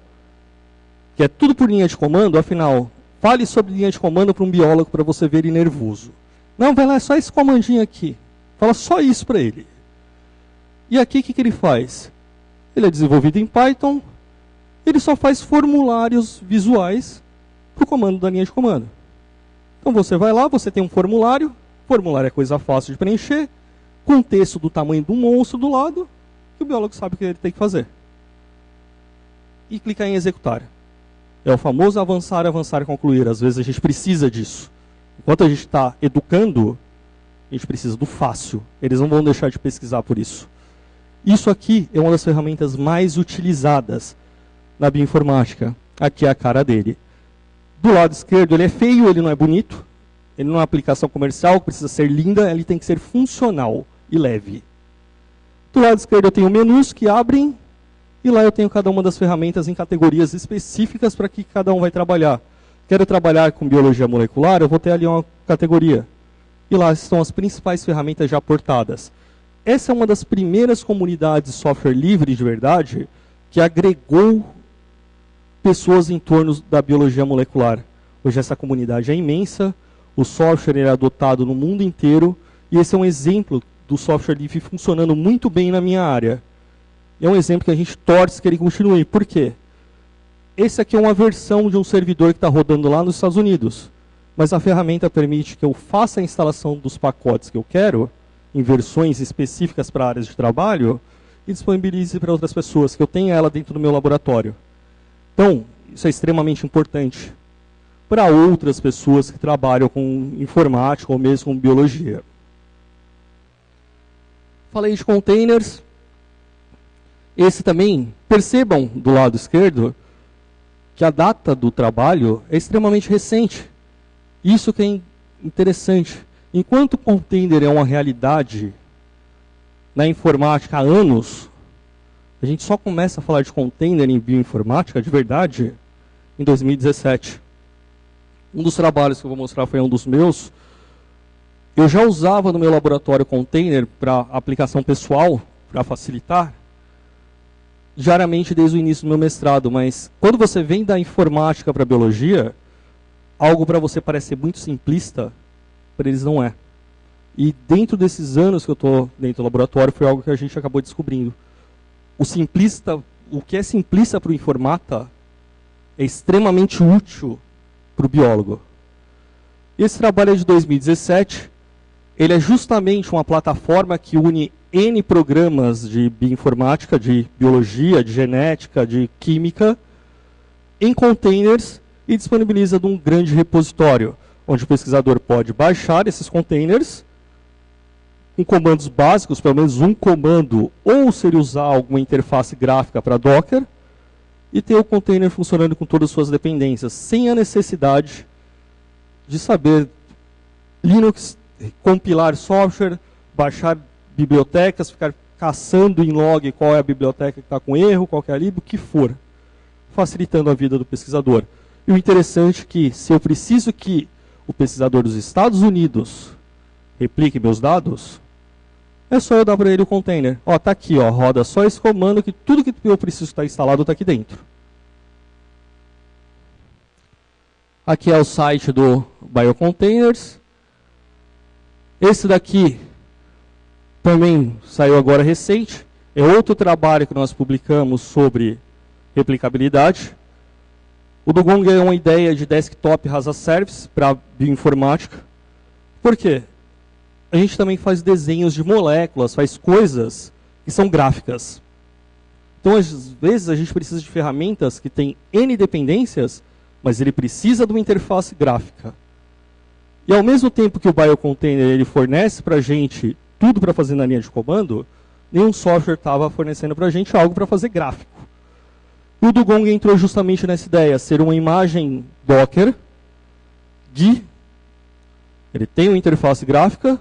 que é tudo por linha de comando, afinal, fale sobre linha de comando para um biólogo para você ver ele nervoso. Não, vai lá, é só esse comandinho aqui. Fala só isso para ele. E aqui o que ele faz? Ele é desenvolvido em Python, ele só faz formulários visuais para o comando da linha de comando. Então você vai lá, você tem um formulário é coisa fácil de preencher, com um texto do tamanho do monstro do lado, que o biólogo sabe o que ele tem que fazer. E clicar em executar. É o famoso avançar, avançar e concluir. Às vezes a gente precisa disso. Enquanto a gente está educando, a gente precisa do fácil. Eles não vão deixar de pesquisar por isso. Isso aqui é uma das ferramentas mais utilizadas na bioinformática. Aqui é a cara dele. Do lado esquerdo, ele é feio, ele não é bonito. Ele não é uma aplicação comercial, precisa ser linda, ele tem que ser funcional e leve. Do lado esquerdo eu tenho menus que abrem, e lá eu tenho cada uma das ferramentas em categorias específicas para que cada um vai trabalhar. Quero trabalhar com biologia molecular, eu vou ter ali uma categoria. E lá estão as principais ferramentas já aportadas. Essa é uma das primeiras comunidades de software livre de verdade que agregou pessoas em torno da biologia molecular. Hoje essa comunidade é imensa, o software é adotado no mundo inteiro, e esse é um exemplo do software livre funcionando muito bem na minha área. É um exemplo que a gente torce que ele continue. Por quê? Esse aqui é uma versão de um servidor que está rodando lá nos Estados Unidos, mas a ferramenta permite que eu faça a instalação dos pacotes que eu quero, em versões específicas para áreas de trabalho, e disponibilize para outras pessoas, que eu tenha ela dentro do meu laboratório. Então, isso é extremamente importante para outras pessoas que trabalham com informática ou mesmo com biologia. Falei de containers. Esse também, percebam do lado esquerdo, que a data do trabalho é extremamente recente. Isso que é interessante. Enquanto o container é uma realidade na informática há anos, a gente só começa a falar de container em bioinformática de verdade em 2017. Um dos trabalhos que eu vou mostrar foi um dos meus. Eu já usava no meu laboratório container para aplicação pessoal, para facilitar, diariamente desde o início do meu mestrado, mas quando você vem da informática para a biologia, algo para você parece ser muito simplista, para eles não é. E dentro desses anos que eu estou dentro do laboratório, foi algo que a gente acabou descobrindo. O que é simplista para o informata é extremamente útil para o biólogo. Esse trabalho é de 2017, ele é justamente uma plataforma que une N programas de bioinformática, de biologia, de genética, de química, em containers e disponibiliza de um grande repositório, onde o pesquisador pode baixar esses containers com comandos básicos, pelo menos um comando, ou se ele usar alguma interface gráfica para Docker, e ter o container funcionando com todas as suas dependências, sem a necessidade de saber Linux, compilar software, baixar bibliotecas, ficar caçando em log qual é a biblioteca que está com erro, qual que é a lib, o que for, facilitando a vida do pesquisador. E o interessante é que, se eu preciso que o pesquisador dos Estados Unidos replique meus dados, é só eu dar para ele o container. Ó, tá aqui, ó, roda só esse comando que tudo que eu preciso estar instalado está aqui dentro. Aqui é o site do Biocontainers. Esse daqui também saiu agora recente. É outro trabalho que nós publicamos sobre replicabilidade. O do Gong é uma ideia de desktop as a service para bioinformática. Por quê? A gente também faz desenhos de moléculas, faz coisas que são gráficas. Então, às vezes, a gente precisa de ferramentas que têm N dependências, mas ele precisa de uma interface gráfica. E ao mesmo tempo que o biocontainer ele fornece para a gente tudo para fazer na linha de comando, nenhum software estava fornecendo para a gente algo para fazer gráfico. E o Dugong entrou justamente nessa ideia, ser uma imagem Docker, ele tem uma interface gráfica,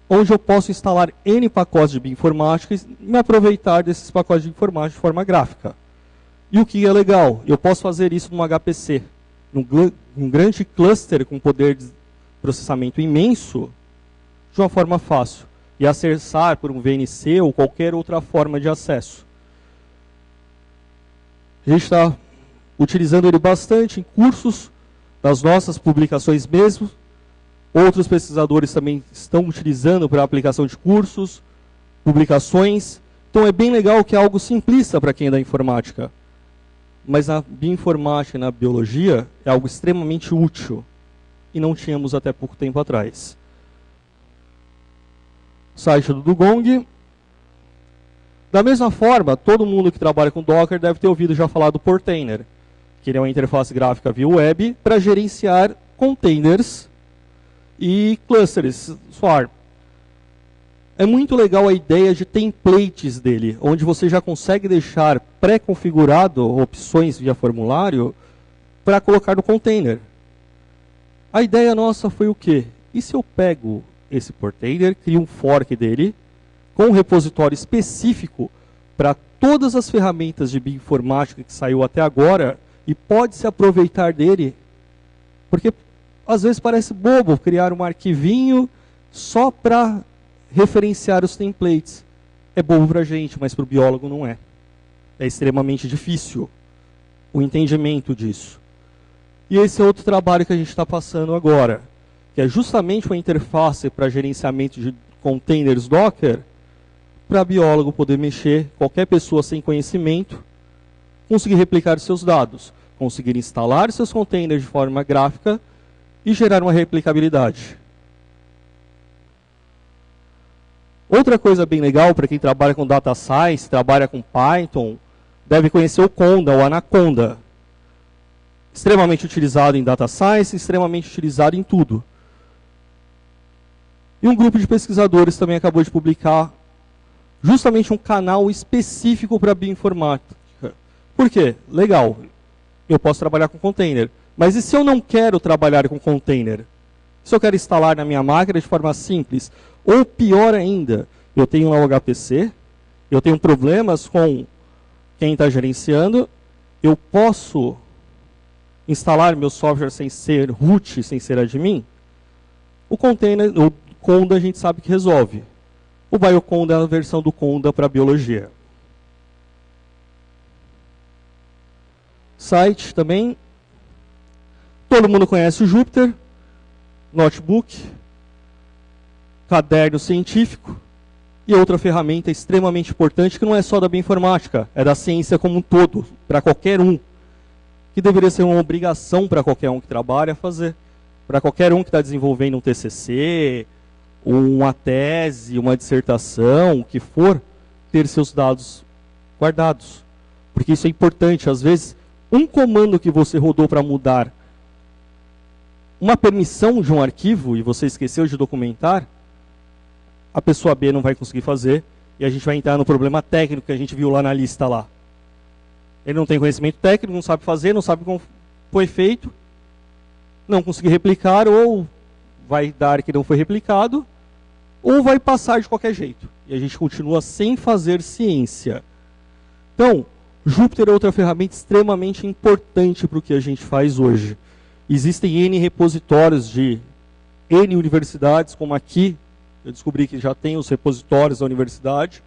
onde eu posso instalar N pacotes de bioinformática e me aproveitar desses pacotes de informática de forma gráfica. E o que é legal? Eu posso fazer isso num HPC, num grande cluster com poder de processamento imenso, de uma forma fácil. E acessar por um VNC ou qualquer outra forma de acesso. A gente está utilizando ele bastante em cursos, nas nossas publicações mesmo. Outros pesquisadores também estão utilizando para aplicação de cursos, publicações. Então é bem legal que é algo simplista para quem é da informática. Mas na bioinformática e na biologia é algo extremamente útil. E não tínhamos até pouco tempo atrás. Site do Dugong. Da mesma forma, todo mundo que trabalha com Docker deve ter ouvido já falar do Portainer, que ele é uma interface gráfica via web para gerenciar containers e clusters Swarm. É muito legal a ideia de templates dele, onde você já consegue deixar pré-configurado opções via formulário para colocar no container. A ideia nossa foi o quê? E se eu pego esse Portainer, crio um fork dele, com um repositório específico para todas as ferramentas de bioinformática que saiu até agora, e pode se aproveitar dele, porque às vezes parece bobo criar um arquivinho só para referenciar os templates. É bobo para a gente, mas para o biólogo não é. É extremamente difícil o entendimento disso. E esse é outro trabalho que a gente está passando agora, que é justamente uma interface para gerenciamento de containers Docker, para biólogo poder mexer, qualquer pessoa sem conhecimento, conseguir replicar seus dados, conseguir instalar seus containers de forma gráfica e gerar uma replicabilidade. Outra coisa bem legal para quem trabalha com Data Science, trabalha com Python, deve conhecer o Conda, o Anaconda. Extremamente utilizado em Data Science, extremamente utilizado em tudo. E um grupo de pesquisadores também acabou de publicar justamente um canal específico para bioinformática. Por quê? Legal, eu posso trabalhar com container. Mas e se eu não quero trabalhar com container? Se eu quero instalar na minha máquina de forma simples? Ou pior ainda, eu tenho lá o HPC, eu tenho problemas com quem está gerenciando, eu posso instalar meu software sem ser root, sem ser admin? O container, o Conda a gente sabe que resolve. O Bioconda é a versão do Conda para biologia. Site também. Todo mundo conhece o Jupyter, notebook, caderno científico e outra ferramenta extremamente importante que não é só da bioinformática, é da ciência como um todo, para qualquer um, que deveria ser uma obrigação para qualquer um que trabalha fazer, para qualquer um que está desenvolvendo um TCC, uma tese, uma dissertação, o que for, ter seus dados guardados. Porque isso é importante. Às vezes, um comando que você rodou para mudar uma permissão de um arquivo e você esqueceu de documentar, a pessoa B não vai conseguir fazer e a gente vai entrar no problema técnico que a gente viu lá na lista lá. Ele não tem conhecimento técnico, não sabe fazer, não sabe como foi feito, não conseguir replicar, ou vai dar que não foi replicado, ou vai passar de qualquer jeito. E a gente continua sem fazer ciência. Então, Jupyter é outra ferramenta extremamente importante para o que a gente faz hoje. Existem N repositórios de N universidades, como aqui, eu descobri que já tem os repositórios da universidade,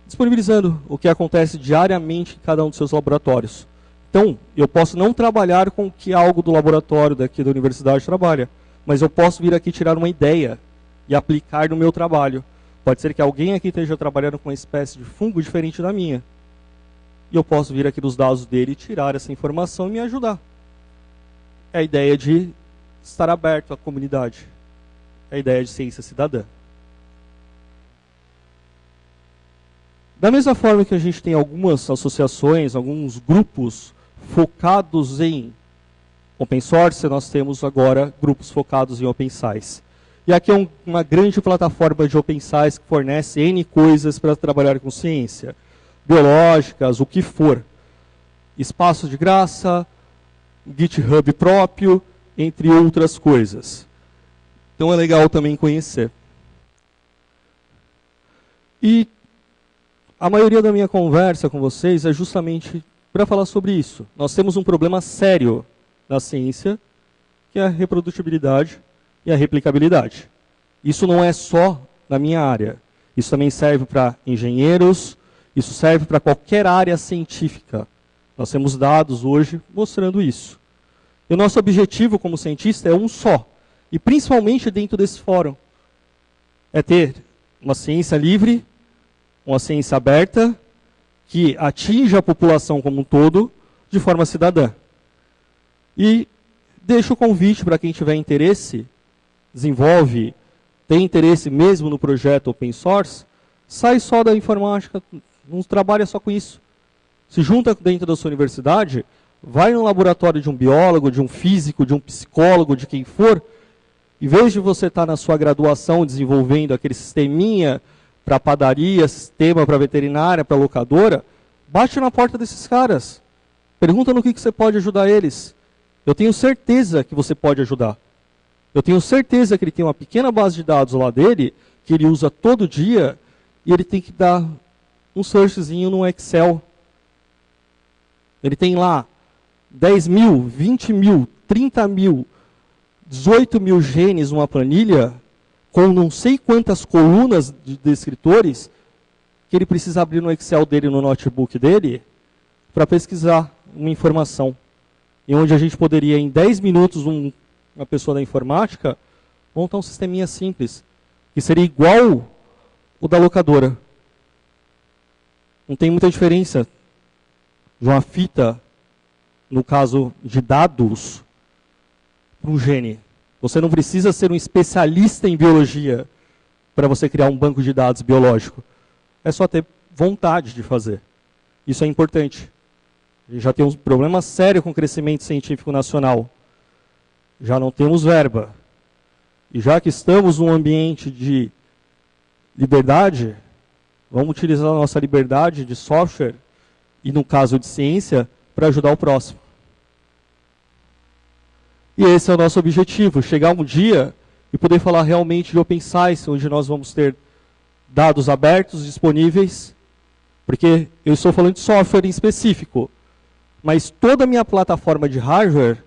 disponibilizando o que acontece diariamente em cada um dos seus laboratórios. Então, eu posso não trabalhar com o que algo do laboratório daqui da universidade trabalha, mas eu posso vir aqui tirar uma ideia e aplicar no meu trabalho. Pode ser que alguém aqui esteja trabalhando com uma espécie de fungo diferente da minha. E eu posso vir aqui nos dados dele, tirar essa informação e me ajudar. É a ideia de estar aberto à comunidade. É a ideia de ciência cidadã. Da mesma forma que a gente tem algumas associações, alguns grupos focados em open source, nós temos agora grupos focados em open science. E aqui é uma grande plataforma de open science que fornece N coisas para trabalhar com ciência. Biológicas, o que for. Espaço de graça, GitHub próprio, entre outras coisas. Então é legal também conhecer. E a maioria da minha conversa com vocês é justamente para falar sobre isso. Nós temos um problema sério na ciência, que é a reprodutibilidade e a replicabilidade. Isso não é só na minha área. Isso também serve para engenheiros, isso serve para qualquer área científica. Nós temos dados hoje mostrando isso. E o nosso objetivo como cientista é um só, e principalmente dentro desse fórum. É ter uma ciência livre, uma ciência aberta, que atinja a população como um todo, de forma cidadã. E deixo o convite para quem tiver interesse, desenvolve, tem interesse mesmo no projeto open source, sai só da informática, não trabalha só com isso. Se junta dentro da sua universidade, vai no laboratório de um biólogo, de um físico, de um psicólogo, de quem for, em vez de você estar na sua graduação desenvolvendo aquele sisteminha para padaria, sistema para veterinária, para locadora, bate na porta desses caras. Pergunta no que você pode ajudar eles. Eu tenho certeza que você pode ajudar. Eu tenho certeza que ele tem uma pequena base de dados lá dele, que ele usa todo dia, e ele tem que dar um searchzinho no Excel. Ele tem lá 10 mil, 20 mil, 30 mil, 18 mil genes numa planilha, com não sei quantas colunas de descritores, que ele precisa abrir no Excel dele, no notebook dele, para pesquisar uma informação. E onde a gente poderia, em 10 minutos, uma pessoa da informática, montar um sisteminha simples, que seria igual o da locadora. Não tem muita diferença de uma fita, no caso de dados, para um gene. Você não precisa ser um especialista em biologia para você criar um banco de dados biológico. É só ter vontade de fazer. Isso é importante. A gente já tem um problema sério com o crescimento científico nacional. Já não temos verba. E já que estamos num ambiente de liberdade, vamos utilizar a nossa liberdade de software, e no caso de ciência, para ajudar o próximo. E esse é o nosso objetivo, chegar um dia e poder falar realmente de Open Science, onde nós vamos ter dados abertos, disponíveis, porque eu estou falando de software em específico, mas toda a minha plataforma de hardware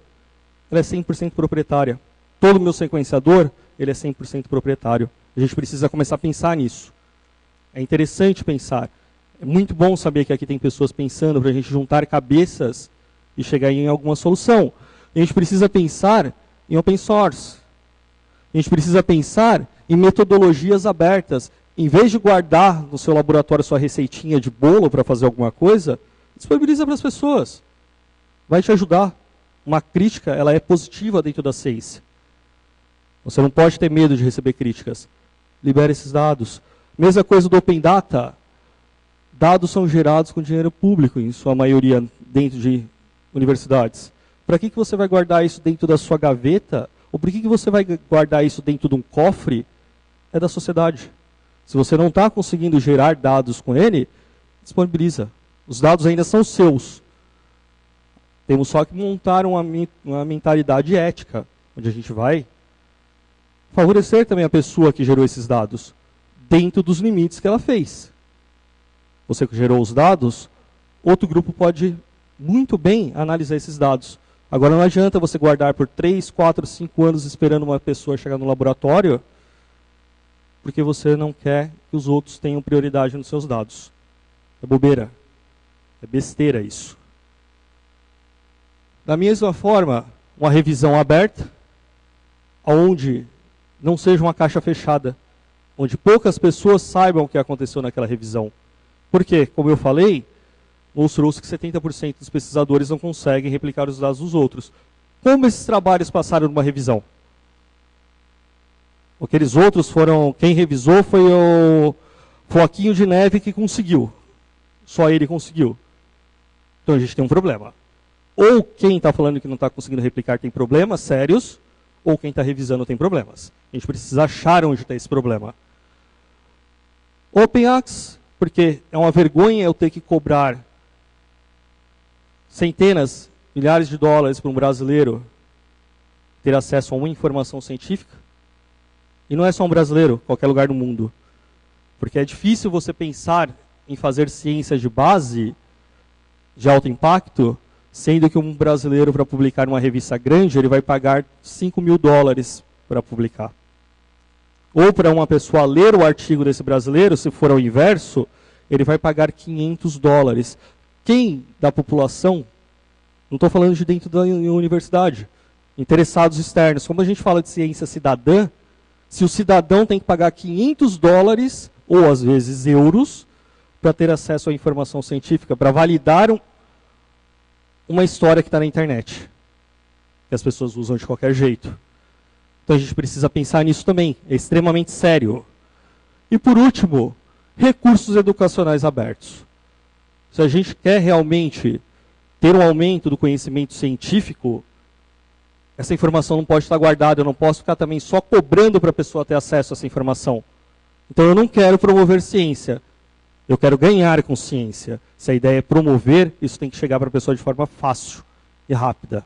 ela é 100% proprietária. Todo o meu sequenciador ele é 100% proprietário. A gente precisa começar a pensar nisso. É interessante pensar. É muito bom saber que aqui tem pessoas pensando para a gente juntar cabeças e chegar em alguma solução. A gente precisa pensar em open source. A gente precisa pensar em metodologias abertas. Em vez de guardar no seu laboratório sua receitinha de bolo para fazer alguma coisa, disponibiliza para as pessoas. Vai te ajudar. Uma crítica ela é positiva dentro da ciência. Você não pode ter medo de receber críticas. Libere esses dados. Mesma coisa do Open Data. Dados são gerados com dinheiro público, em sua maioria, dentro de universidades. Para que você vai guardar isso dentro da sua gaveta? Ou por que você vai guardar isso dentro de um cofre? É da sociedade. Se você não está conseguindo gerar dados com ele, disponibiliza. Os dados ainda são seus. Temos só que montar uma mentalidade ética, onde a gente vai favorecer também a pessoa que gerou esses dados, dentro dos limites que ela fez. Você que gerou os dados, outro grupo pode muito bem analisar esses dados. Agora não adianta você guardar por 3, 4, 5 anos esperando uma pessoa chegar no laboratório, porque você não quer que os outros tenham prioridade nos seus dados. É bobeira. É besteira isso. Da mesma forma, uma revisão aberta, onde não seja uma caixa fechada, onde poucas pessoas saibam o que aconteceu naquela revisão. Porque, como eu falei, mostrou-se que 70% dos pesquisadores não conseguem replicar os dados dos outros. Como esses trabalhos passaram numa revisão? Aqueles outros foram... Quem revisou foi o Floquinho de Neve que conseguiu. Só ele conseguiu. Então a gente tem um problema. Ou quem está falando que não está conseguindo replicar tem problemas sérios, ou quem está revisando tem problemas. A gente precisa achar onde está esse problema. Open Access, porque é uma vergonha eu ter que cobrar centenas, milhares de dólares para um brasileiro ter acesso a uma informação científica. E não é só um brasileiro, qualquer lugar do mundo. Porque é difícil você pensar em fazer ciência de base, de alto impacto, sendo que um brasileiro, para publicar numa revista grande, ele vai pagar 5 mil dólares para publicar. Ou para uma pessoa ler o artigo desse brasileiro, se for ao inverso, ele vai pagar 500 dólares. Quem da população, não estou falando de dentro da universidade, interessados externos, como a gente fala de ciência cidadã, se o cidadão tem que pagar 500 dólares, ou às vezes euros, para ter acesso à informação científica, para validar uma história que está na internet, que as pessoas usam de qualquer jeito. Então a gente precisa pensar nisso também, é extremamente sério. E por último, recursos educacionais abertos. Se a gente quer realmente ter um aumento do conhecimento científico, essa informação não pode estar guardada, eu não posso ficar também só cobrando para a pessoa ter acesso a essa informação. Então eu não quero promover ciência, eu quero ganhar com ciência. Se a ideia é promover, isso tem que chegar para a pessoa de forma fácil e rápida.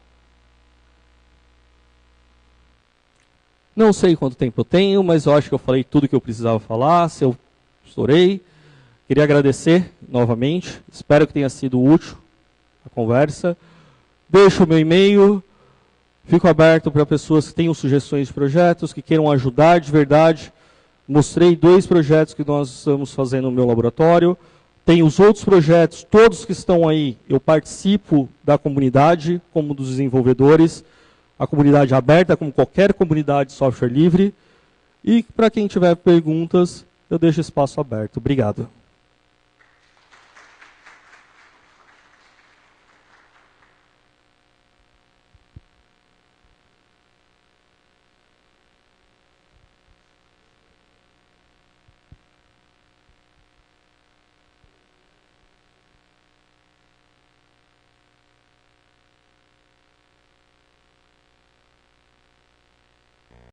Não sei quanto tempo eu tenho, mas eu acho que eu falei tudo que eu precisava falar, se eu estourei. Queria agradecer novamente, espero que tenha sido útil a conversa. Deixo o meu e-mail, fico aberto para pessoas que tenham sugestões de projetos, que queiram ajudar de verdade. Mostrei 2 projetos que nós estamos fazendo no meu laboratório. Tem os outros projetos, todos que estão aí, eu participo da comunidade, como dos desenvolvedores. A comunidade é aberta, como qualquer comunidade de software livre. E para quem tiver perguntas, eu deixo espaço aberto. Obrigado.